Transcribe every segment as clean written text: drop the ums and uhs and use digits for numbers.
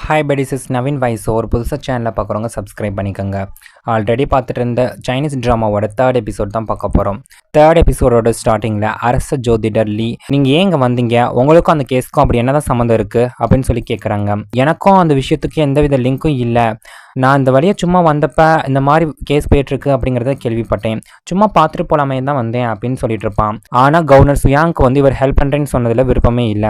Hi buddies is Naveen wise. ஒரு புதுசாக சேனலில் பார்க்குறவங்க சப்ஸ்கிரைப் பண்ணிக்கோங்க. ஆல்ரெடி பார்த்துட்டு இருந்த சைனீஸ் ட்ராமாவோட தேர்ட் எபிசோட் தான் பார்க்க போகிறோம். தேர்ட் எபிசோடோட ஸ்டார்டிங்கில் அரச ஜோதிடர் லீ, நீங்கள் ஏங்க வந்தீங்க, உங்களுக்கும் அந்த கேஸ்க்கும் அப்படி என்ன தான் சம்மந்தம் இருக்குது அப்படின்னு சொல்லி கேட்குறாங்க. எனக்கும் அந்த விஷயத்துக்கு எந்தவித லிங்க்கும் இல்லை. நான் இந்த வழியை சும்மா வந்தப்போ இந்த மாதிரி கேஸ் போயிட்டுருக்கு அப்படிங்கிறத கேள்விப்பட்டேன். சும்மா பார்த்துட்டு போகலாமே தான் வந்தேன் அப்படின்னு சொல்லிட்டு இருப்பான். ஆனால் கவர்னர் சுயாங்க்கு வந்து இவர் ஹெல்ப் பண்ணுறேன்னு சொன்னதில் விருப்பமே இல்லை.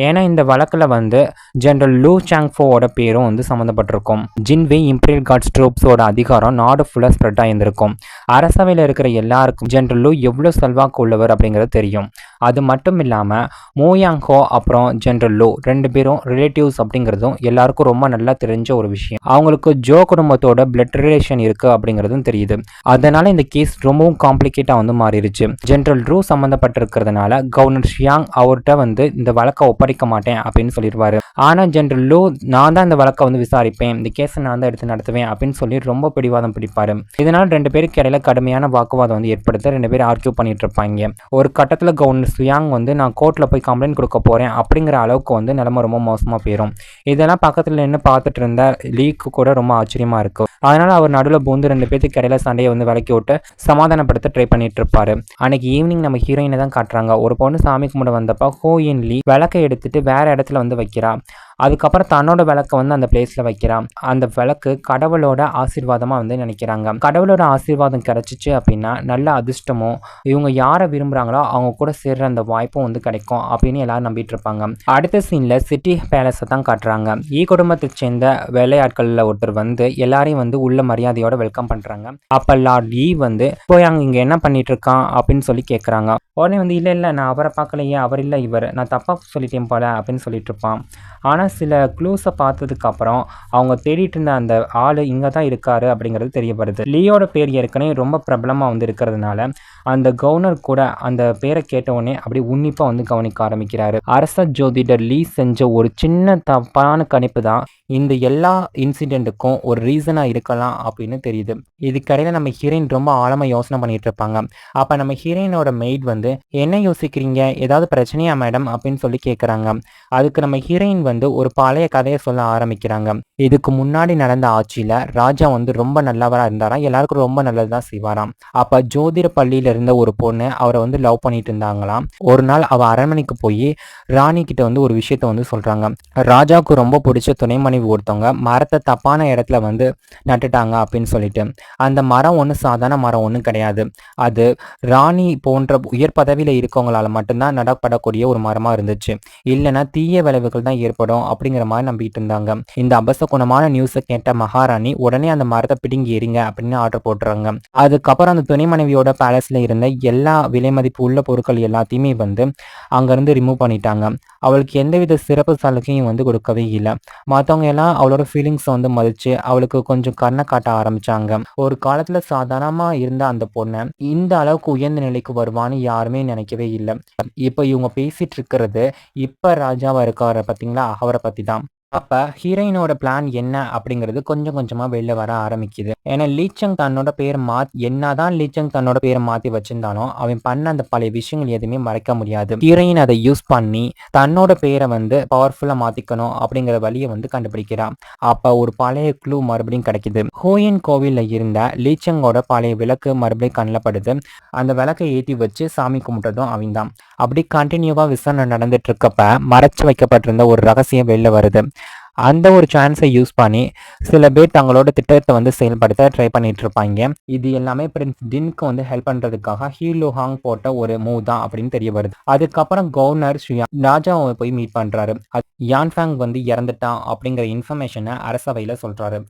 ஏன்னா இந்த வழக்கில் வந்து ஜெனரல் லூ சாங்ஃபோவோட பேரும் வந்து சம்மந்தப்பட்டிருக்கும். ஜின்வே இம்பீரியல் கார்ட்ஸ் ட்ரூப்ஸோட அதிகாரம் நாடு ஃபுல்லாக ஸ்ப்ரெட் ஆகியிருந்திருக்கும். அரசவையில் இருக்கிற எல்லாருக்கும் ஜெனரல் லூ எவ்வளோ செல்வாக்கு உள்ளவர் அப்படிங்கிறது தெரியும். அது மட்டும் இல்லாமல் மோயாங்ஹோ அப்புறம் ஜெனரல் லூ ரெண்டு பேரும் ரிலேட்டிவ்ஸ் அப்படிங்கிறதும் எல்லாருக்கும் ரொம்ப நல்லா தெரிஞ்ச ஒரு விஷயம். அவங்களுக்கு ஜோ குடும்பத்தோட பிளட் ரிலேஷன் இருக்கு அப்படிங்கிறதும் தெரியுது. அதனால இந்த கேஸ் ரொம்பவும் காம்ப்ளிகேட்டா வந்து மாறிடுச்சு. ஜெனரல் ரூ சம்பந்தப்பட்டிருக்கிறதுனால கவர்னர் ஷியாங் அவர்கிட்ட வந்து இந்த வழக்கை ஒப்படைக்க மாட்டேன் அப்படின்னு சொல்லிடுவாரு. ஆனா ஜெனரல் லூ, நான் தான் இந்த வழக்கை வந்து விசாரிப்பேன், இந்த கேஸை நான் தான் எடுத்து நடத்துவேன் அப்படின்னு சொல்லி ரொம்ப பிடிவாதம் பிடிப்பாரு. இதனால ரெண்டு பேருக்கு இடையில கடுமையான வாக்குவாதம் வந்து ஏற்படுத்த ரெண்டு பேரும் ஆர்கியூ பண்ணிட்டு இருப்பாங்க. ஒரு கட்டத்தில் கவர்னர் சுயாங் வந்து நான் கோர்ட்டில் போய் கம்ப்ளைண்ட் கொடுக்க போகிறேன் அப்படிங்கிற அளவுக்கு வந்து நிலைமை ரொம்ப மோசமாக போயிடும். இதெல்லாம் பக்கத்தில் நின்று பார்த்துட்டு இருந்த லீக்கு கூட ரொம்ப ஆச்சரியமாக இருக்கும். அதனால் அவர் நடுவில் பூந்து ரெண்டு பேருக்கு இடையில சண்டையை வந்து விலக்கி விட்டு சமாதானப்படுத்த ட்ரை பண்ணிட்டு இருப்பாரு. அன்னைக்கு ஈவினிங் நம்ம ஹீரோயினை தான் காட்டுறாங்க. ஒரு பொண்ணு சாமி கும்பிட வந்தப்போ ஹோயின் லீ விளக்கை எடுத்துட்டு வேற இடத்துல வந்து வைக்கிறா. அதுக்கப்புறம் தன்னோட விளக்கை வந்து அந்த பிளேஸில் வைக்கிறான். அந்த விளக்கு கடவுளோட ஆசீர்வாதமாக வந்து நினைக்கிறாங்க. கடவுளோட ஆசீர்வாதம் கிடைச்சிச்சு அப்படின்னா நல்ல அதிர்ஷ்டமும், இவங்க யாரை விரும்புகிறாங்களோ அவங்க கூட சேர்ற அந்த வாய்ப்பும் வந்து கிடைக்கும் அப்படின்னு எல்லாரும் நம்பிட்டு இருப்பாங்க. அடுத்த சீனில் சிட்டி பேலஸை தான் காட்டுறாங்க. குடும்பத்தை சேர்ந்த வேலையாட்களில் ஒருத்தர் வந்து எல்லாரையும் வந்து உள்ள மரியாதையோட வெல்கம் பண்ணுறாங்க. அப்போ லார்ட் ஈ வந்து போய் அங்கே இங்கே என்ன பண்ணிட்டு இருக்கான் அப்படின்னு சொல்லி கேட்குறாங்க. உடனே வந்து இல்லை நான் அவரை பார்க்கலையே, அவர் இல்லை இவர், நான் தப்பாக சொல்லிட்டேன் போல அப்படின்னு சொல்லிட்டு இருப்பான். ஆனால் சில க்ளூஸை பார்த்ததுக்கப்புறம் அவங்க தேடிட்டு இருந்த அந்த ஆள் இங்கே தான் இருக்காரு அப்படிங்கிறது தெரியப்படுது. லீயோட பேர் ஏற்கனவே ரொம்ப பிரபலமாக வந்து இருக்கிறதுனால அந்த கவர்னர் கூட அந்த பேரை கேட்டவுடனே அப்படி உன்னிப்பாக வந்து கவனிக்க ஆரம்பிக்கிறாரு. அரச ஜோதிடர் லீ செஞ்ச ஒரு சின்ன தப்பான கணிப்பு தான் இந்த எல்லா இன்சிடெண்ட்டுக்கும் ஒரு ரீசனாக இருக்கலாம் அப்படின்னு தெரியுது. இதுக்கடையில் நம்ம ஹீரோயின் ரொம்ப ஆழமாக யோசனை பண்ணிட்டு இருப்பாங்க. அப்போ நம்ம ஹீரோயினோட மெய்ட் வந்து என்ன யோசிக்கிறீங்க, ஏதாவது பிரச்சனையா மேடம் அப்படின்னு சொல்லி கேட்குறாங்க. அதுக்கு நம்ம ஹீரோயின் வந்து ஒரு பழைய கதையை சொல்ல ஆரம்பிக்கிறாங்க. இதுக்கு முன்னாடி நடந்த ஆட்சியில் ராஜா வந்து ரொம்ப நல்லவராக இருந்தாராம், எல்லாருக்கும் ரொம்ப நல்லது தான் செய்வாராம். அப்போ ஜோதிட பள்ளியில் இருந்த ஒரு பொண்ணு அவரை வந்து லவ் பண்ணிட்டு இருந்தாங்களாம். ஒரு நாள் அவள் அரண்மனைக்கு போய் ராணி கிட்ட வந்து ஒரு விஷயத்த வந்து சொல்கிறாங்க. ராஜாவுக்கு ரொம்ப பிடிச்ச துணை மனைவி ஒருத்தவங்க மரத்தை தப்பான இடத்துல வந்து நட்டுட்டாங்க அப்படின்னு சொல்லிட்டு. அந்த மரம் ஒன்று சாதாரண மரம் ஒன்றும் கிடையாது. அது ராணி போன்ற உயர் பதவியில் இருக்கவங்களால மட்டும்தான் நடப்படக்கூடிய ஒரு மரமாக இருந்துச்சு. இல்லைன்னா தீய விளைவுகள் தான் ஏற்படும் அப்படிங்கிற மாதிரி நம்பிட்டு இருந்தாங்க. இந்த அபசகுணமான நியூஸை கேட்ட மகாராணி உடனே அந்த மரத்தை பிடுங்கி எறிங்க அப்படின்னு ஆர்டர் போட்டுறாங்க. அதுக்கப்புறம் அந்த துணை மனைவியோட பேலஸ்ல இருந்த எல்லா விலை மதிப்பு உள்ள பொருட்கள் எல்லாத்தையுமே வந்து அங்கிருந்து ரிமூவ் பண்ணிட்டாங்க. அவளுக்கு எந்தவித சிறப்பு சலுகையும் வந்து கொடுக்கவே இல்லை. மற்றவங்க எல்லாம் அவளோட ஃபீலிங்ஸை வந்து மதிச்சு அவளுக்கு கொஞ்சம் கண்ணை காட்ட ஆரம்பிச்சாங்க. ஒரு காலத்துல சாதாரணமா இருந்த அந்த பொண்ணை இந்த அளவுக்கு உயர்ந்த நிலைக்கு வருவான்னு யாருமே நினைக்கவே இல்லை. இப்ப இவங்க பேசிட்டு இருக்கிறது இப்ப ராஜாவா இருக்காரு பார்த்தீங்களா, அவரை பத்தி தான். அப்ப ஹீரோயினோட பிளான் என்ன அப்படிங்கிறது கொஞ்சம் கொஞ்சமா வெளில வர ஆரம்பிக்குது. ஏன்னா லீச்சங் தன்னோட பேரை என்னதான் லீச்சங் தன்னோட பேரை மாத்தி வச்சிருந்தாலும் அவன் பண்ண அந்த பழைய விஷயங்கள் எதுவுமே மறைக்க முடியாது. ஹீரோயின் அதை யூஸ் பண்ணி தன்னோட பேரை வந்து பவர்ஃபுல்லா மாத்திக்கணும் அப்படிங்கிற வழியை வந்து கண்டுபிடிக்கிறான். அப்ப ஒரு பழைய க்ளூ மறுபடியும் கிடைக்குது. ஹோயின் கோவில்ல இருந்த லீச்சங்கோட பழைய விளக்கு மறுபடியும் கண்ணில் படுது. அந்த விளக்கை ஏற்றி வச்சு சாமி கும்பிட்டதும் அவன் தான். அப்படி கண்டினியூவா விசாரணை நடந்துட்டு இருக்கப்ப மறைச்சு வைக்கப்பட்டிருந்த ஒரு ரகசியம் வெளில வருது. அந்த ஒரு சான்ஸை யூஸ் பண்ணி சில பேர் தங்களோட திட்டத்தை வந்து செயல்படுத்த ட்ரை பண்ணிட்டு இருப்பாங்க. இது எல்லாமே பிரின்ஸ் டின்க்கு வந்து ஹெல்ப் பண்றதுக்காக ஹீலோஹாங் போட்ட ஒரு மூவ் தான் அப்படின்னு தெரிய வருது. அதுக்கப்புறம் கவர்னர் ஷியா ராஜாவை போய் மீட் பண்றாரு. யான்ஃபேங் வந்து இறந்துட்டான் அப்படிங்கிற இன்ஃபர்மேஷனை அரசவையில சொல்றாரு.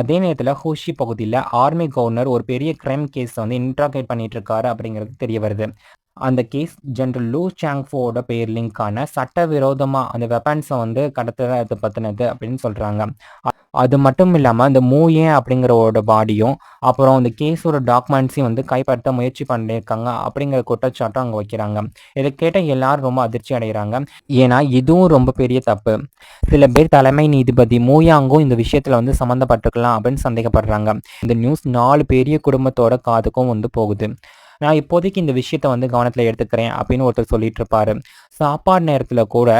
அதே நேரத்தில் ஹூஷி பகுதியில் ஆர்மி கவர்னர் ஒரு பெரிய கிரைம் கேஸ் வந்து இன்ட்ராகேட் பண்ணிட்டு இருக்காரு அப்படிங்கிறது தெரிய வருது. அந்த கேஸ் ஜெனரல் லூ சாங்ஃபோட பேர் லிங்கான சட்டவிரோதமாக அந்த வெப்பன்ஸை வந்து கடத்துறது பற்றினது அப்படின்னு சொல்கிறாங்க. அது மட்டும் இல்லாமல் அந்த மூயே அப்படிங்கிறவோட பாடியும் அப்புறம் அந்த கேஸோட டாக்குமெண்ட்ஸையும் வந்து கைப்பற்ற முயற்சி பண்ணியிருக்காங்க அப்படிங்கிற குற்றச்சாட்டும் அங்கே வைக்கிறாங்க. இதை கேட்ட எல்லாரும் ரொம்ப அதிர்ச்சி அடைகிறாங்க. ஏன்னா இதுவும் ரொம்ப பெரிய தப்பு. சில பேர் தலைமை நீதிபதி மூயாங்கும் இந்த விஷயத்தில் வந்து சம்மந்தப்பட்டிருக்கலாம் அப்படின்னு சந்தேகப்படுறாங்க. இந்த நியூஸ் 4 பெரிய குடும்பத்தோட காதுக்கும் வந்து போகுது. நான் இப்போதைக்கு இந்த விஷயத்த வந்து கவனத்தில் எடுத்துக்கிறேன் அப்படின்னு ஒருத்தர் சொல்லிட்டு இருப்பாரு. சாப்பாடு நேரத்தில் கூட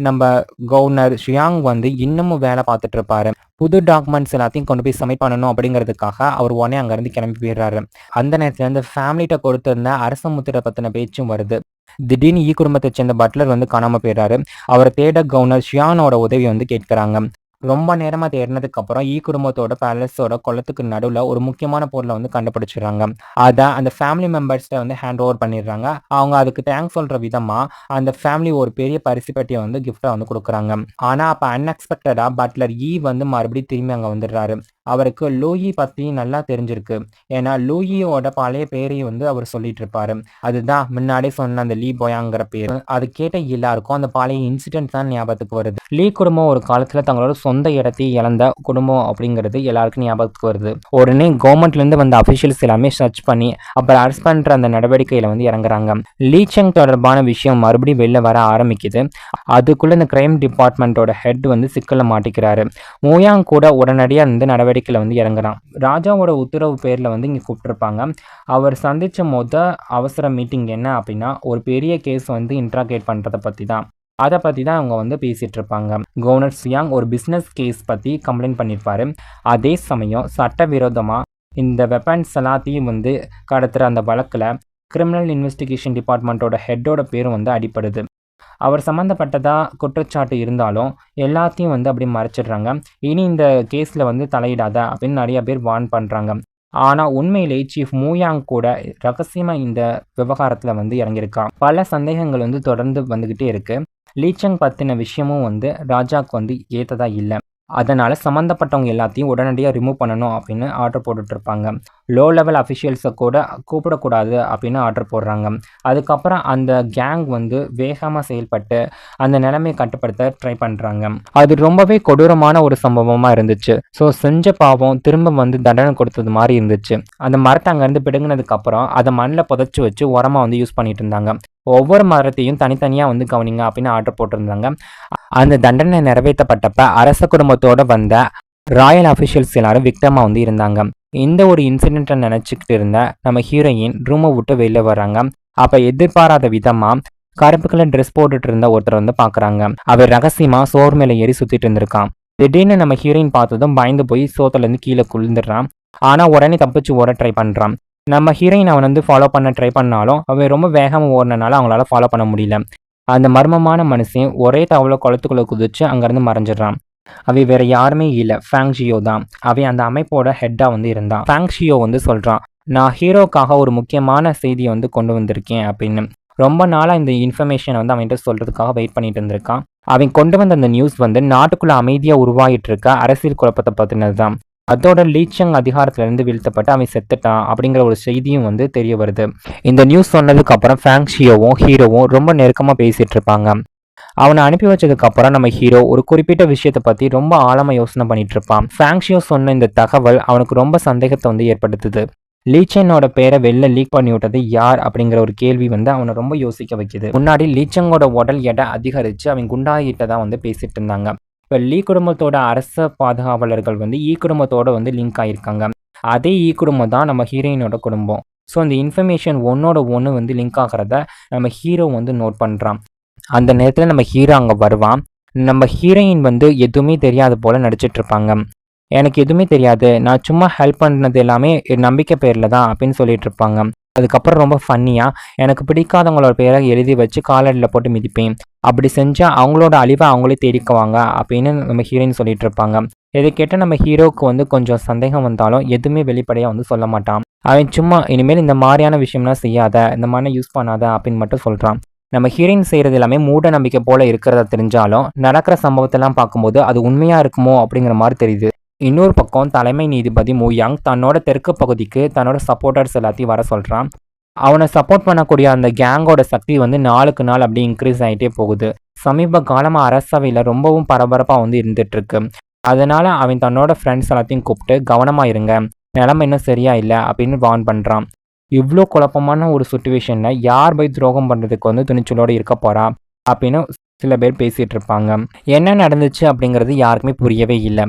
நம்ம கவர்னர் ஷியாங் வந்து இன்னமும் வேலை பார்த்துட்டு இருப்பாரு. புது டாக்குமெண்ட்ஸ் எல்லாத்தையும் கொண்டு போய் சப்மிட் பண்ணணும் அப்படிங்கிறதுக்காக அவர் உடனே அங்கேருந்து கிளம்பி போயிடுறாரு. அந்த நேரத்தில் இந்த ஃபேமிலிட்ட கொடுத்திருந்த அரச முத்திரை பற்றின பேச்சும் வருது. திடீர்னு குடும்பத்தை சேர்ந்த பட்லர் வந்து காணாம போயிடுறாரு. அவரை தேட கவர்னர் ஷியானோட உதவி வந்து கேட்கிறாங்க. ரொம்ப நேரமா தேடினதுக்கு அப்புறம் குடும்பத்தோட பேலஸோட குளத்துக்கு நடுவுல ஒரு முக்கியமான பொருளை வந்து கண்டுபிடிச்சிடுறாங்க. அத அந்த ஃபேமிலி மெம்பர்ஸ்ட வந்து ஹேண்ட் ஓவர் பண்ணிடுறாங்க. அவங்க அதுக்கு தேங்க்ஸ் சொல்ற விதமா அந்த ஃபேமிலி ஒரு பெரிய பரிசு பெட்டியை வந்து கிஃப்டா வந்து கொடுக்குறாங்க. ஆனா அப்ப அன்எக்ஸ்பெக்டடா பட்லர் வந்து மறுபடியும் திரும்பி அங்க வந்துடுறாரு. அவருக்கு லூயி பத்தி நல்லா தெரிஞ்சிருக்கு. ஏன்னா லூயியோட பழைய பேரையும் வந்து அவர் சொல்லிட்டு இருப்பாரு. அதுதான் முன்னாடியே சொன்ன அந்த லீ போயாங்கிற பேர். அது கேட்ட எல்லாருக்கும் அந்த பழைய இன்சிடென்ட் தான் ஞாபகத்துக்கு வருது. லீ குடும்பம் ஒரு காலத்துல தங்களோட சொந்த இடத்தை இழந்த குடும்பம் அப்படிங்கிறது எல்லாருக்கும் ஞாபகத்துக்கு வருது. உடனே கவர்மெண்ட்ல இருந்து வந்த அபிஷியல்ஸ் எல்லாமே சர்ச் பண்ணி அப்புறம் அரெஸ்ட் பண்ற அந்த நடவடிக்கையில வந்து இறங்குறாங்க. லீ செங் தொடர்பான விஷயம் மறுபடியும் வெளில வர ஆரம்பிக்குது. அதுக்குள்ள இந்த கிரைம் டிபார்ட்மெண்ட்டோட ஹெட் வந்து சிக்கல்ல மாட்டிக்கிறாரு. மோயாங் கூட உடனடியாக இந்த நடவடிக்கையில் வந்து இறங்குறான். ராஜாவோட உத்தரவு பேரில் வந்து இங்கே கூப்பிட்டுருப்பாங்க. அவர் சந்தித்த அவசர மீட்டிங் என்ன அப்படின்னா ஒரு பெரிய கேஸ் வந்து இன்ட்ராகேட் பண்ணுறதை பற்றி தான். அதை பற்றி தான் அவங்க வந்து பேசிகிட்டு இருப்பாங்க. கவர்னர் சியாங் ஒரு பிஸ்னஸ் கேஸ் பற்றி கம்ப்ளைண்ட் பண்ணியிருப்பாரு. அதே சமயம் சட்டவிரோதமாக இந்த வெப்பன்ஸ் எல்லாத்தையும் வந்து கடத்துகிற அந்த வழக்கில் கிரிமினல் இன்வெஸ்டிகேஷன் டிபார்ட்மெண்ட்டோட ஹெட்டோட பேரும் வந்து அடிப்படுது. அவர் சம்மந்தப்பட்டதா குற்றச்சாட்டு இருந்தாலும் எல்லாத்தையும் வந்து அப்படி மறைச்சிடுறாங்க. இனி இந்த கேஸில் வந்து தலையிடாத அப்படின்னு நிறைய பேர் வார்ன் பண்ணுறாங்க. ஆனால் உண்மையிலே சீஃப் மூயாங் கூட ரகசியமாக இந்த விவகாரத்தில் வந்து இறங்கியிருக்கான். பல சந்தேகங்கள் வந்து தொடர்ந்து வந்துக்கிட்டே இருக்குது. லீச்சங் பற்றின விஷயமும் வந்து ராஜாவுக்கு வந்து ஏற்றதா இல்லை. அதனால் சம்மந்தப்பட்டவங்க எல்லாத்தையும் உடனடியாக ரிமூவ் பண்ணணும் அப்படின்னு ஆர்டர் போட்டுட்ருப்பாங்க. லோ லெவல் அஃபிஷியல்ஸை கூட கூப்பிடக்கூடாது அப்படின்னு ஆர்டர் போடுறாங்க. அதுக்கப்புறம் அந்த கேங் வந்து வேகமாக செயல்பட்டு அந்த நிலைமையை கட்டுப்படுத்த ட்ரை பண்ணுறாங்க. அது ரொம்பவே கொடூரமான ஒரு சம்பவமாக இருந்துச்சு. ஸோ செஞ்ச பாவம் திரும்ப வந்து தண்டனை கொடுத்தது மாதிரி இருந்துச்சு. அந்த மரத்தை அங்கேருந்து பிடுங்கினதுக்கப்புறம் அதை மண்ணில் புதைச்சி வச்சு உரமாக வந்து யூஸ் பண்ணிட்டு இருந்தாங்க. ஒவ்வொரு மரத்தையும் தனித்தனியாக வந்து கவனிங்க அப்படின்னு ஆர்டர் போட்டிருந்தாங்க. அந்த தண்டனை நிறைவேற்றப்பட்டப்ப அரச குடும்பத்தோடு வந்த ராயல் அஃபிஷியல்ஸ் எல்லாரும் விக்டமாக வந்து இருந்தாங்க. இந்த ஒரு இன்சிடென்ட்டை நினச்சிக்கிட்டு இருந்த நம்ம ஹீரோயின் ரூமை விட்டு வெளில வராங்க. அப்போ எதிர்பாராத விதமாக கருப்பு கலர் ட்ரெஸ் போட்டுட்டு இருந்த ஒருத்தர் வந்து பார்க்குறாங்க. அவர் ரகசியமாக சோறு மேலே ஏறி சுற்றிட்டு இருந்திருக்கான். திடீர்னு நம்ம ஹீரோயின் பார்த்ததும் பயந்து போய் சோத்துலேருந்து கீழே குளிந்துடுறான். ஆனால் உடனே தப்பிச்சு ஓட ட்ரை பண்ணுறான். நம்ம ஹீரோயின் அவன் வந்து ஃபாலோ பண்ண ட்ரை பண்ணாலும் அவன் ரொம்ப வேகமாக ஓடினால அவங்களால ஃபாலோ பண்ண முடியல. அந்த மர்மமான மனுஷன் ஒரே தவளை குளத்துக்குள்ளே குதிச்சு அங்கேருந்து மறைஞ்சிடறான். அவை வேற யாருமே இல்லை, ஃபேங்ஷியோ தான். அவன் அந்த அமைப்போட ஹெட்டாக வந்து இருந்தான். ஃபேங்ஷியோ வந்து சொல்கிறான், நான் ஹீரோக்காக ஒரு முக்கியமான செய்தியை வந்து கொண்டு வந்திருக்கேன் அப்படின்னு. ரொம்ப நாளாக இந்த இன்ஃபர்மேஷனை வந்து அவன்கிட்ட சொல்கிறதுக்காக வெயிட் பண்ணிட்டு இருந்திருக்கான். அவன் கொண்டு வந்த அந்த நியூஸ் வந்து நாட்டுக்குள்ளே அமைதியாக உருவாகிட்டு இருக்க அரசியல் குழப்பத்தை பற்றினது தான். அதோட லீச்சங் அதிகாரத்திலிருந்து வீழ்த்தப்பட்டு அவன் செத்துட்டான் அப்படிங்கிற ஒரு செய்தியும் வந்து தெரிய வருது. இந்த நியூஸ் சொன்னதுக்கு அப்புறம் ஃபேங்ஷியோவும் ஹீரோவும் ரொம்ப நெருக்கமாக பேசிட்டு இருப்பாங்க. அவனை அனுப்பி வச்சதுக்கு அப்புறம் நம்ம ஹீரோ ஒரு குறிப்பிட்ட விஷயத்தை பற்றி ரொம்ப ஆழமாக யோசனை பண்ணிட்டு இருப்பான். ஃபேங்ஷியோ சொன்ன இந்த தகவல் அவனுக்கு ரொம்ப சந்தேகத்தை வந்து ஏற்படுத்துது. லீச்சனோட பேரை வெளில லீக் பண்ணி விட்டது யார் அப்படிங்கிற ஒரு கேள்வி வந்து அவனை ரொம்ப யோசிக்க வைக்குது. முன்னாடி லீச்சங்கோட உடல் எடை அதிகரித்து அவன் குண்டாகிட்டதான் வந்து பேசிட்டு இருந்தாங்க. இப்போ லீ குடும்பத்தோட அரச பாதுகாவலர்கள் வந்து குடும்பத்தோட வந்து லிங்க் ஆகியிருக்காங்க. அதே குடும்பம் தான் நம்ம ஹீரோயினோட குடும்பம். ஸோ அந்த இன்ஃபர்மேஷன் ஒன்னோட ஒன்று வந்து லிங்க் ஆகிறத நம்ம ஹீரோ வந்து நோட் பண்ணுறான். அந்த நேரத்தில் நம்ம ஹீரோ அங்கே வருவான். நம்ம ஹீரோயின் வந்து எதுவுமே தெரியாத போல் நடிச்சிட்டு இருப்பாங்க. எனக்கு எதுவுமே தெரியாது, நான் சும்மா ஹெல்ப் பண்ணது எல்லாமே நம்பிக்கை பேரில் தான் அப்படின்னு சொல்லிட்டு இருப்பாங்க. அதுக்கப்புறம் ரொம்ப ஃபன்னியாக எனக்கு பிடிக்காதவங்களோட பேரை எழுதி வச்சு காலடியில் போட்டு மிதிப்பேன். அப்படி செஞ்சால் அவங்களோட அழிவை அவங்களே தேடிக்குவாங்க அப்படின்னு நம்ம ஹீரோயின் சொல்லிட்டு இருப்பாங்க. இதை கேட்டால் நம்ம ஹீரோவுக்கு வந்து கொஞ்சம் சந்தேகம் வந்தாலும் எதுவுமே வெளிப்படையாக வந்து சொல்ல மாட்டான். அவன் சும்மா இனிமேல் இந்த மாதிரியான விஷயம்லாம் செய்யாத, இந்த மாதிரி யூஸ் பண்ணாத அப்படின்னு மட்டும் சொல்கிறான். நம்ம ஹீரோயின் செய்கிறது எல்லாமே மூட நம்பிக்கை போல் இருக்கிறத தெரிஞ்சாலும் நடக்கிற சம்பவத்தெல்லாம் பார்க்கும்போது அது உண்மையாக இருக்குமோ அப்படிங்கிற மாதிரி தெரியுது. இன்னொரு பக்கம் தலைமை நீதிபதி மூயாங் தன்னோட தெற்கு பகுதிக்கு தன்னோட சப்போர்ட்டர்ஸ் எல்லாத்தையும் வர சொல்கிறான். அவனை சப்போர்ட் பண்ணக்கூடிய அந்த கேங்கோட சக்தி வந்து நாளுக்கு நாள் அப்படி இன்க்ரீஸ் ஆகிட்டே போகுது. சமீப காலமாக அரசவையில் ரொம்பவும் பரபரப்பாக வந்து இருந்துகிட்ருக்கு. அதனால் அவன் தன்னோட ஃப்ரெண்ட்ஸ் எல்லாத்தையும் கூப்பிட்டு கவனமாக இருங்க, நிலைமை இன்னும் சரியா இல்லை அப்படின்னு வார்ன் பண்ணுறான். இவ்வளோ குழப்பமான ஒரு சுச்சுவேஷனில் யார் போய் துரோகம் பண்ணுறதுக்கு வந்து துணிச்சலோடு இருக்க போகிறா அப்படின்னு சில பேர் பேசிகிட்டு இருப்பாங்க. என்ன நடந்துச்சு அப்படிங்கிறது யாருக்குமே புரியவே இல்லை.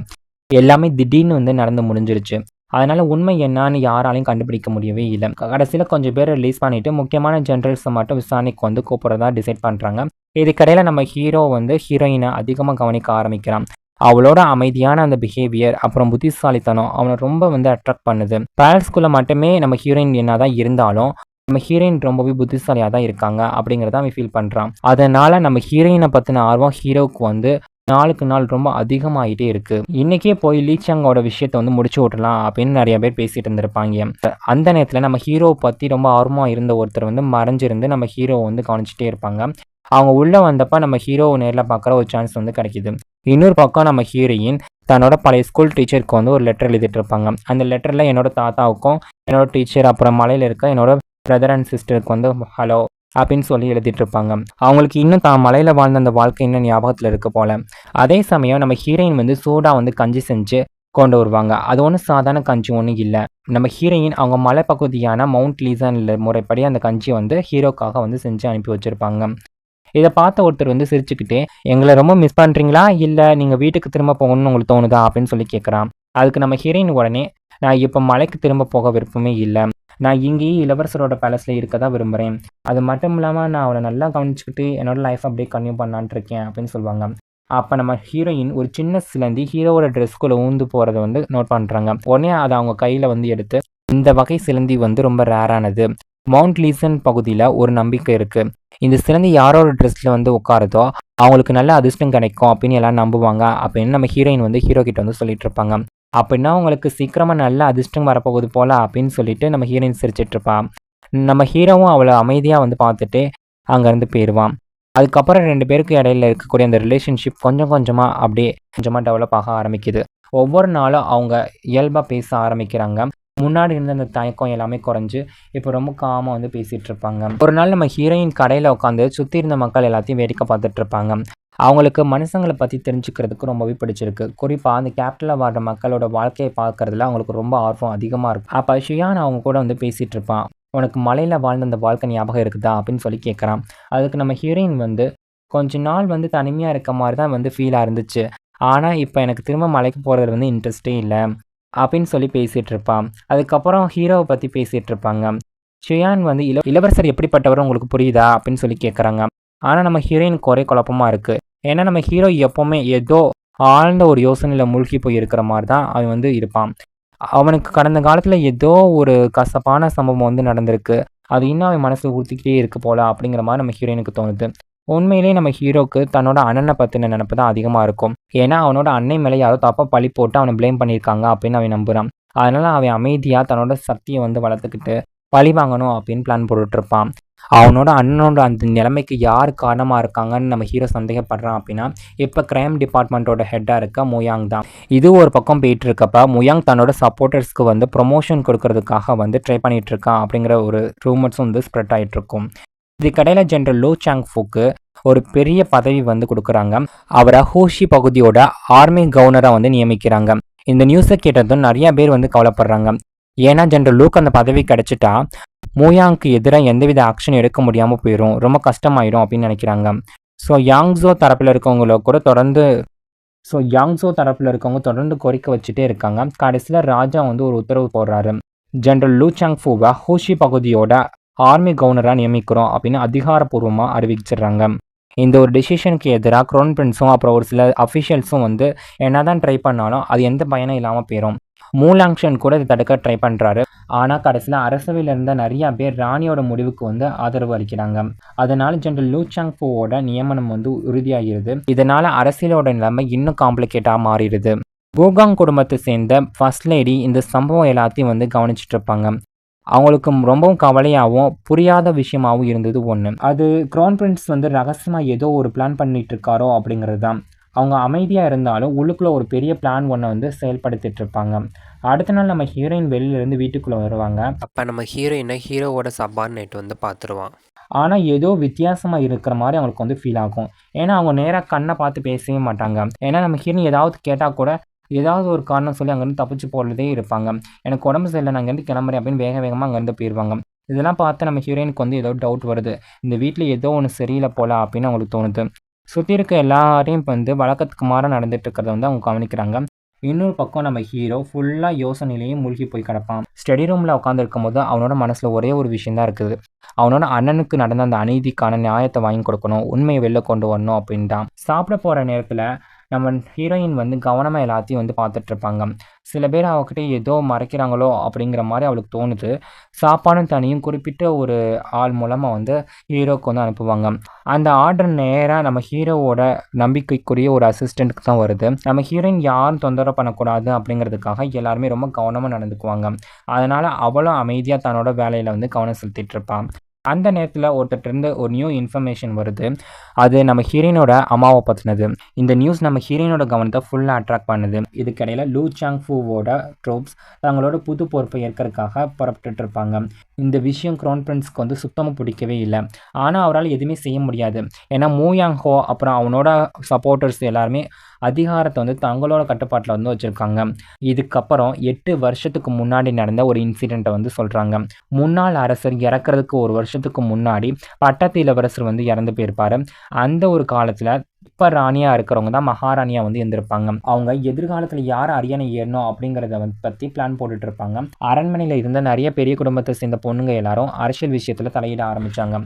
எல்லாமே திடீர்னு வந்து நடந்து முடிஞ்சிருச்சு. அதனால உண்மை என்னான்னு யாராலையும் கண்டுபிடிக்க முடியவே இல்ல. கடைசியில கொஞ்சம் பேர ரிலீஸ் பண்ணிட்டு, முக்கியமான ஜெனரல்ஸ மட்டும் விசாரணைக்கு வந்து கூப்பிடுறதா டிசைட் பண்றாங்க. இதுக்கிடையில நம்ம ஹீரோ வந்து ஹீரோயின அதிகமா கவனிக்க ஆரம்பிக்கிறான். அவளோட அமைதியான அந்த பிஹேவியர், அப்புறம் புத்திசாலித்தனம் அவன ரொம்ப வந்து அட்ராக்ட் பண்ணுது. பேலஸ்குள்ள மட்டுமே நம்ம ஹீரோயின் என்னதான் இருந்தாலும், நம்ம ஹீரோயின் ரொம்பவே புத்திசாலியா தான் இருக்காங்க அப்படிங்கிறத அவன் ஃபீல் பண்றான். அதனால நம்ம ஹீரோயின பத்தின ஆர்வம் ஹீரோவுக்கு வந்து நாளுக்கு நாள் ரொம்ப அதிகமாயிட்டே இருக்கு. இன்னைக்கே போய் லீ சாங்கோட விஷயத்த வந்து முடிச்சு விட்டுறலாம் அப்படின்னு நிறைய பேர் பேசிட்டு இருந்திருப்பாங்க. அந்த நேரத்துல நம்ம ஹீரோவை பத்தி ரொம்ப ஆர்வமா இருந்த ஒருத்தர் வந்து மறைஞ்சிருந்து நம்ம ஹீரோவை வந்து கவனிச்சுட்டே இருப்பாங்க. அவங்க உள்ள வந்தப்ப நம்ம ஹீரோவை நேர்ல பார்க்குற ஒரு சான்ஸ் வந்து கிடைக்குது. இன்னொரு பக்கம் நம்ம ஹீரோயின் தன்னோட பழைய ஸ்கூல் டீச்சருக்கு வந்து ஒரு லெட்டர் எழுதிட்டு இருப்பாங்க. அந்த லெட்டர்ல என்னோட தாத்தாவுக்கும் என்னோட டீச்சர் அப்புறம் மலையில இருக்க என்னோட பிரதர் அண்ட் சிஸ்டருக்கு வந்து ஹலோ அப்படின்னு சொல்லி எழுதிட்டு இருப்பாங்க. அவங்களுக்கு இன்னும் தான் மலையில வாழ்ந்த அந்த வாழ்க்கை இன்னும் ஞாபகத்துல இருக்கு போல. அதே சமயம் நம்ம ஹீரோயின் வந்து சூடா வந்து கஞ்சி செஞ்சு கொண்டு வருவாங்க. அது ஒன்றும் சாதாரண கஞ்சி ஒன்றும் இல்லை. நம்ம ஹீரோயின் அவங்க மலைப்பகுதியான மவுண்ட் லீசன்ல முறைப்படி அந்த கஞ்சி வந்து ஹீரோக்காக வந்து செஞ்சு அனுப்பி வச்சிருப்பாங்க. இதை பார்த்த ஒருத்தர் வந்து சிரிச்சுக்கிட்டே, எங்களை ரொம்ப மிஸ் பண்ணுறீங்களா இல்லை நீங்கள் வீட்டுக்கு திரும்ப போகணும்னு உங்களுக்கு தோணுதா அப்படின்னு சொல்லி கேட்குறான். அதுக்கு நம்ம ஹீரோயின் உடனே, நான் இப்போ மலைக்கு திரும்ப போக விருப்பமே இல்லை, நான் இங்கேயே இளவரசரோட பேலஸில் இருக்க தான் விரும்புகிறேன். அது மட்டும் இல்லாமல் நான் அவளை நல்லா கவனிச்சுக்கிட்டு என்னோட லைஃப் அப்படியே கன்டினியூ பண்ணலான்ட்டு இருக்கேன் அப்படின்னு சொல்லுவாங்க. அப்போ நம்ம ஹீரோயின் ஒரு சின்ன சிலந்தி ஹீரோவோட ட்ரெஸ்க்குள்ளே ஊந்து போகிறத வந்து நோட் பண்ணுறாங்க. உடனே அதை அவங்க கையில் வந்து எடுத்து, இந்த வகை சிலந்தி வந்து ரொம்ப ரேரானது. மவுண்ட் லீசன் பகுதியில் ஒரு நம்பிக்கை இருக்குது, இந்த சிலந்தி யாரோட ட்ரெஸ்ஸில் வந்து உட்காருதோ அவங்களுக்கு நல்ல அதிர்ஷ்டம் கிடைக்கும் அப்படின்னு எல்லாம் நம்புவாங்க அப்படின்னு நம்ம ஹீரோயின் வந்து ஹீரோ கிட்ட வந்து சொல்லிட்டு இருப்பாங்க. அப்படின்னா உங்களுக்கு சீக்கிரமாக நல்ல அதிர்ஷ்டம் வரப்போகுது போல அப்படின்னு சொல்லிட்டு நம்ம ஹீரோயின் சிரிச்சிட்டு இருப்பான். நம்ம ஹீரோவும் அவளை அமைதியாக வந்து பார்த்துட்டு அங்கேருந்து போயிடுவான். அதுக்கப்புறம் 2 பேருக்கு இடையில இருக்கக்கூடிய அந்த ரிலேஷன்ஷிப் கொஞ்சம் கொஞ்சமாக டெவலப் ஆக ஆரம்பிக்குது. ஒவ்வொரு நாளும் அவங்க இயல்பாக பேச ஆரம்பிக்கிறாங்க. முன்னாடி இருந்த அந்த தயக்கம் எல்லாமே குறைஞ்சு இப்போ ரொம்ப காமாக வந்து பேசிகிட்டு இருப்பாங்க. ஒரு நாள் நம்ம ஹீரோயின் கடையில் உட்காந்து சுற்றி இருந்த மக்கள் எல்லாத்தையும் வேடிக்கை பார்த்துட்டு இருப்பாங்க. அவங்களுக்கு மனுஷங்களை பற்றி தெரிஞ்சுக்கிறதுக்கு ரொம்பவே பிடிச்சிருக்கு. குறிப்பாக அந்த கேபிட்டலில் வாழ்கிற மக்களோட வாழ்க்கையை பார்க்கறதுல அவங்களுக்கு ரொம்ப ஆர்வம் அதிகமாக இருக்கும். அப்போ ஷியான் அவங்க கூட வந்து பேசிகிட்டு இருப்பான். உனக்கு மலையில் வாழ்ந்த அந்த வாழ்க்கை ஞாபகம் இருக்குதா அப்படின்னு சொல்லி கேட்குறான். அதுக்கு நம்ம ஹீரோயின் வந்து, கொஞ்ச நாள் வந்து தனிமையாக இருக்க மாதிரி தான் வந்து ஃபீலாக இருந்துச்சு, ஆனால் இப்போ எனக்கு திரும்ப மலைக்கு போகிறதுல வந்து இன்ட்ரெஸ்டே இல்லை அப்படின்னு சொல்லி பேசிகிட்டு இருப்பான். அதுக்கப்புறம் ஹீரோவை பற்றி பேசிகிட்டு இருப்பாங்க. ஷியான் வந்து இளவரசர் எப்படிப்பட்டவரும் உங்களுக்கு புரியுதா அப்படின்னு சொல்லி கேட்குறாங்க. ஆனால் நம்ம ஹீரோயினுக்கு ஒரே குழப்பமாக இருக்குது. ஏன்னா நம்ம ஹீரோ எப்போவுமே ஏதோ ஆழ்ந்த ஒரு யோசனையில் மூழ்கி போய் இருக்கிற மாதிரி தான் அவன் வந்து இருப்பான். அவனுக்கு கடந்த காலத்தில் ஏதோ ஒரு கசப்பான சம்பவம் வந்து நடந்திருக்கு, அது இன்னும் அவன் மனசு ஊற்றிக்கிட்டே இருக்கு போல அப்படிங்கிற மாதிரி நம்ம ஹீரோயினுக்கு தோணுது. உண்மையிலேயே நம்ம ஹீரோக்கு தன்னோட அண்ணனை பற்றின நினப்பு தான் அதிகமாக இருக்கும். ஏன்னா அவனோட அன்னை மேலே யாரோ தப்பாக பழி போட்டு அவனை ப்ளேம் பண்ணியிருக்காங்க அப்படின்னு அவன் நம்புகிறான். அதனால் அவன் அமைதியாக தன்னோட சக்தியை வந்து வளர்த்துக்கிட்டு பழி வாங்கணும் அப்படின்னு பிளான் போட்டுட்ருப்பான். அவனோட அண்ணனோட அந்த நிலைமைக்கு யார் காரணமாக இருக்காங்கன்னு நம்ம ஹீரோ சந்தேகப்படுறான் அப்படின்னா, இப்போ கிரைம் டிபார்ட்மெண்ட்டோட ஹெட்டாக இருக்க முயாங் தான். இது ஒரு பக்கம் போயிட்டு இருக்கப்ப முயாங் தன்னோட சப்போர்ட்டர்ஸ்க்கு வந்து ப்ரொமோஷன் கொடுக்கறதுக்காக வந்து ட்ரை பண்ணிட்டு இருக்கான் அப்படிங்கிற ஒரு ரூமர்ஸும் வந்து ஸ்ப்ரெட் ஆகிட்டு இருக்கும். இதுக்கடையில் ஜெனரல் லோ சாங் ஃபுக்கு ஒரு பெரிய பதவி வந்து கொடுக்குறாங்க. அவரை ஹூஷி பகுதியோட ஆர்மி கவர்னராக வந்து நியமிக்கிறாங்க. இந்த நியூஸை கேட்டதும் நிறைய பேர் வந்து கவலைப்படுறாங்க. ஏன்னா ஜெனரல் லூக்கு அந்த பதவி கிடைச்சிட்டா மூயாங்க்கு எதிராக எந்தவித ஆக்ஷன் எடுக்க முடியாமல் போயிடும், ரொம்ப கஷ்டமாயிடும் அப்படின்னு நினைக்கிறாங்க. ஸோ யாங்ஸோ தரப்பில் இருக்கவங்க தொடர்ந்து கோரிக்கை வச்சுட்டே இருக்காங்க. கடைசியில் ராஜா வந்து ஒரு உத்தரவு போடுறாரு. ஜெனரல் லூ சாங் ஃபூவை ஹூஷி பகுதியோட ஆர்மி கவர்னராக நியமிக்கிறோம் அப்படின்னு அதிகாரப்பூர்வமாக அறிவிச்சிடுறாங்க. இந்த ஒரு டெசிஷனுக்கு எதிராக க்ரௌன் பிரின்ஸும் அப்புறம் ஒரு சில அஃபிஷியல்ஸும் வந்து என்னதான் ட்ரை பண்ணாலும் அது எந்த பயனும் இல்லாமல் போயிடும். மூலாங்ஷன் கூட இதை தடுக்க ட்ரை பண்ணுறாரு. ஆனால் கடைசியில் அரசவையில் இருந்த நிறைய பேர் ராணியோட முடிவுக்கு வந்து ஆதரவு அளிக்கிறாங்க. அதனால ஜெனரல் லூ சாங் ஃபூவோட நியமனம் வந்து உறுதியாகிறது. இதனால் அரசியலோட நிலைமை இன்னும் காம்ப்ளிகேட்டாக மாறிடுது. கோகாங் குடும்பத்தை சேர்ந்த ஃபர்ஸ்ட் லேடி இந்த சம்பவம் எல்லாத்தையும் வந்து கவனிச்சுட்டு இருப்பாங்க. அவங்களுக்கு ரொம்பவும் கவலையாகவும் புரியாத விஷயமாகவும் இருந்தது ஒன்று. அது க்ரௌன் பிரின்ஸ் வந்து ரகசியமாக ஏதோ ஒரு பிளான் பண்ணிட்டு இருக்காரோ அப்படிங்கிறது தான். அவங்க அமைதியாக இருந்தாலும் உள்ளுக்குள்ளே ஒரு பெரிய பிளான் ஒன்றை வந்து செயல்படுத்திட்டு இருப்பாங்க. அடுத்த நாள் நம்ம ஹீரோயின் வெளியிலேருந்து வீட்டுக்குள்ளே வருவாங்க. அப்போ நம்ம ஹீரோயினை ஹீரோவோட சப்பார்டினேட் வந்து பார்த்துருவான். ஆனால் ஏதோ வித்தியாசமாக இருக்கிற மாதிரி அவங்களுக்கு வந்து ஃபீல் ஆகும். ஏன்னா அவங்க நேராக கண்ணை பார்த்து பேசவே மாட்டாங்க. ஏன்னா நம்ம ஹீரோயின் ஏதாவது கேட்டால் கூட ஏதாவது ஒரு காரணம் சொல்லி அங்கேருந்து தப்பிச்சு போகிறதே இருப்பாங்க. எனக்கு உடம்பு சரியில்லை, நான் அங்கேருந்து கிளம்புறேன் அப்படின்னு வேகமாக அங்கேருந்து போயிடுவாங்க. இதெல்லாம் பார்த்து நம்ம ஹீரோயினுக்கு வந்து ஏதோ டவுட் வருது, இந்த வீட்டில் ஏதோ ஒன்று சரியில்லை போல அப்படின்னு அவங்களுக்கு தோணுது. சுற்றி இருக்க எல்லாரையும் வந்து வழக்கத்துக்கு மாற நடந்துட்டு இருக்கிறத வந்து அவங்க கவனிக்கிறாங்க. இன்னொரு பக்கம் நம்ம ஹீரோ ஃபுல்லாக யோசனையிலேயும் மூழ்கி போய் கிடப்பான். ஸ்டடி ரூமில் உட்காந்துருக்கும் போது அவனோட மனசில் ஒரே ஒரு விஷயம் தான் இருக்குது. அவனோட அண்ணனுக்கு நடந்த அந்த அநீதிக்கான நியாயத்தை வாங்கி கொடுக்கணும், உண்மையை வெளில கொண்டு வரணும் அப்படின்ட்டான். சாப்பிட போகிற நேரத்தில் நம்ம ஹீரோயின் வந்து கவனமாக எல்லாத்தையும் வந்து பார்த்துட்ருப்பாங்க. சில பேர் அவகிட்ட ஏதோ மறைக்கிறாங்களோ அப்படிங்கிற மாதிரி அவளுக்கு தோணுது. சாப்பாடும் தனியும் குறிப்பிட்ட ஒரு ஆள் மூலமாக வந்து ஹீரோவுக்கு வந்து அனுப்புவாங்க. அந்த ஆர்டர் நேராக நம்ம ஹீரோவோட நம்பிக்கைக்குரிய ஒரு அசிஸ்டண்ட்டுக்கு தான் வருது. நம்ம ஹீரோயின் யாரும் தொந்தரவு பண்ணக்கூடாது அப்படிங்கிறதுக்காக எல்லாருமே ரொம்ப கவனமாக நடந்துக்குவாங்க. அதனால் அவளும் அமைதியாக தன்னோட வேலையில் வந்து கவனம் செலுத்திட்டு இருப்பான். அந்த நேரத்தில் ஒருத்தர்கிட்ட ஒரு நியூ இன்ஃபர்மேஷன் வருது. அது நம்ம ஹீரோயினோட அம்மாவை பற்றினது. இந்த நியூஸ் நம்ம ஹீரோயினோட கவனத்தை ஃபுல்லாக அட்ராக்ட் பண்ணுது. இதுக்கிடையில் லூ சாங் ஃபூவோட ட்ரூப்ஸ் தங்களோட புது பொறுப்பை ஏற்கிறதுக்காக புறப்பட்டு இருப்பாங்க. இந்த விஷயம் க்ரௌன் பிரின்ஸ்க்கு வந்து சுத்தமாக பிடிக்கவே இல்லை. ஆனால் அவரால் எதுவுமே செய்ய முடியாது. ஏன்னா மூயாங் ஹோ அப்புறம் அவனோட சப்போர்ட்டர்ஸ் எல்லாருமே அதிகாரத்தை வந்து தங்களோட கட்டுப்பாட்டில் வந்து வச்சுருக்காங்க. இதுக்கப்புறம் 8 வருஷத்துக்கு முன்னாடி நடந்த ஒரு இன்சிடெண்ட்டை வந்து சொல்கிறாங்க. முன்னாள் அரசர் இறக்கிறதுக்கு ஒரு வருஷத்துக்கு முன்னாடி பட்டத்து இளவரசர் வந்து இறந்து போயிருப்பார். அந்த ஒரு காலத்தில் இப்போ ராணியாக இருக்கிறவங்க தான் மகாராணியாக வந்து இருந்திருப்பாங்க. அவங்க எதிர்காலத்தில் யார் அரியணை ஏறணும் அப்படிங்கிறத பற்றி பிளான் போட்டுட்டு இருப்பாங்க. அரண்மனையில் இருந்த நிறைய பெரிய குடும்பத்தை சேர்ந்த பொண்ணுங்க எல்லாரும் அரசியல் விஷயத்தில் தலையிட ஆரம்பித்தாங்க.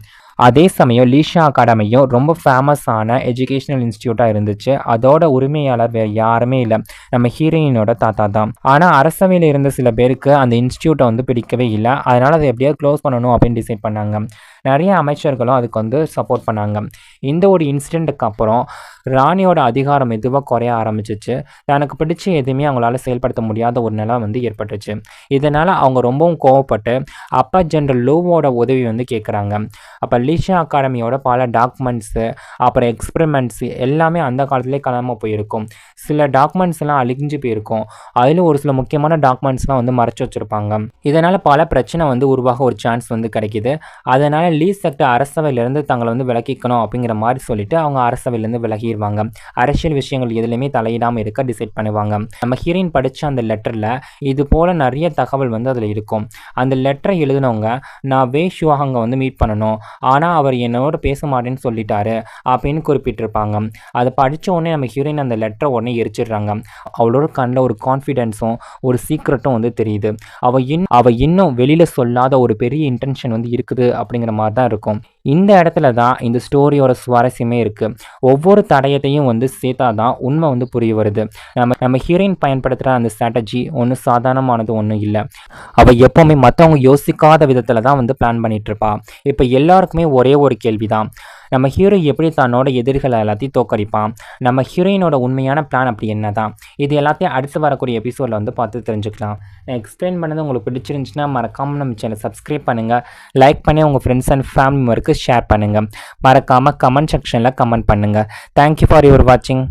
அதே சமயம் லீஷா அகாடமியும் ரொம்ப ஃபேமஸான எஜுகேஷனல் இன்ஸ்டியூட்டாக இருந்துச்சு. அதோட உரிமையாளர் வேறு யாருமே இல்லை, நம்ம ஹீரோயினோட தாத்தா தான். ஆனால் அரசவையில் இருந்த சில பேருக்கு அந்த இன்ஸ்டியூட்டை வந்து பிடிக்கவே இல்லை. அதனால் அதை எப்படியாவது க்ளோஸ் பண்ணணும் அப்படின்னு டிசைட் பண்ணாங்க. நிறைய அமைச்சர்களும் அதுக்கு வந்து சப்போர்ட் பண்ணாங்க. இந்த ஒரு இன்சிடெண்ட்டுக்கு அப்புறம் ராணியோட அதிகாரம் மெதுவாக குறைய ஆரம்பிச்சிச்சு. தனக்கு பிடிச்ச எதுவுமே அவங்களால செயல்படுத்த முடியாத ஒரு நிலை வந்து ஏற்பட்டுச்சு. இதனால் அவங்க ரொம்பவும் கோவப்பட்டு அப்பா ஜெனரல் லூவோட உதவி வந்து கேட்குறாங்க. அப்போ லீஷா அகாடமியோட பல டாக்குமெண்ட்ஸு அப்புறம் எக்ஸ்பெரிமெண்ட்ஸு எல்லாமே அந்த காலத்துலேயே காணாமல் போயிருக்கும். சில டாக்குமெண்ட்ஸ் எல்லாம் அழிஞ்சு போயிருக்கும். அதில் ஒரு சில முக்கியமான டாக்குமெண்ட்ஸ்லாம் வந்து மறைச்சி வச்சுருப்பாங்க. இதனால் பல பிரச்சனை வந்து உருவாக ஒரு சான்ஸ் வந்து கிடைக்கிது. அதனால் லீ செக்ட் அரசவையிலேருந்து தங்களை வந்து விலக்கிக்கணும் அப்படிங்கிற மாதிரி சொல்லிட்டு அவங்க அரசவையிலேருந்து விலகிடுவாங்க. அரசியல் விஷயங்கள் எதுலையுமே தலையிடாமல் இருக்க டிசைட் பண்ணுவாங்க. நம்ம ஹீரோயின் படித்த அந்த லெட்டரில் இது போல் நிறைய தகவல் வந்து அதில் இருக்கும். அந்த லெட்டரை எழுதினவங்க நான் வே ஷுவாங்கை வந்து மீட் பண்ணணும், ஆனால் அவர் என்னோட பேச மாட்டேன்னு சொல்லிட்டாரு அப்படின்னு குறிப்பிட்டிருப்பாங்க. அதை படித்த உடனே நம்ம ஹீரோயின் அந்த லெட்டரை உடனே எரிச்சிடுறாங்க. அவளோட கண்ணில் ஒரு கான்ஃபிடென்ஸும் ஒரு சீக்ரெட்டும் வந்து தெரியுது. அவள் இன்னும் வெளியில் சொல்லாத ஒரு பெரிய இன்டென்ஷன் வந்து இருக்குது அப்படிங்கிற மாதிரி தான் இருக்கும். இந்த இடத்துல தான் இந்த ஸ்டோரியோட சுவாரஸ்யமே இருக்குது. ஒவ்வொரு தடயத்தையும் வந்து சேர்த்தா தான் உண்மை வந்து புரிய வருது. நம்ம ஹீரோயின் பயன்படுத்துகிற அந்த ஸ்ட்ராட்டஜி ஒன்றும் சாதாரணமானது ஒன்றும் இல்லை. அவள் எப்போவுமே மற்றவங்க யோசிக்காத விதத்தில் தான் வந்து பிளான் பண்ணிகிட்ருப்பா. இப்போ எல்லாருக்குமே ஒரே ஒரு கேள்வி தான், நம்ம ஹீரோ எப்படி தன்னோட எதிரிகளை எல்லாத்தையும் தோக்கடிப்பான்? நம்ம ஹீரோயினோட உண்மையான பிளான் அப்படி என்ன தான்? இது எல்லாத்தையும் அடுத்து வரக்கூடிய எபிசோடில் வந்து பார்த்து தெரிஞ்சுக்கலாம். நான் எக்ஸ்பிளைன் பண்ணது உங்களுக்கு பிடிச்சிருந்துச்சுன்னா மறக்காமல் நம்ம சேனல் சப்ஸ்கிரைப் பண்ணுங்கள், லைக் பண்ணி உங்கள் ஃப்ரெண்ட்ஸ் அண்ட் ஃபேமிலி மெம்பருக்கு ஷேர் பண்ணுங்கள், மறக்காமல் கமெண்ட் செக்ஷனில் கமெண்ட் பண்ணுங்கள். தேங்க்யூ ஃபார் யுவர் வாட்சிங்.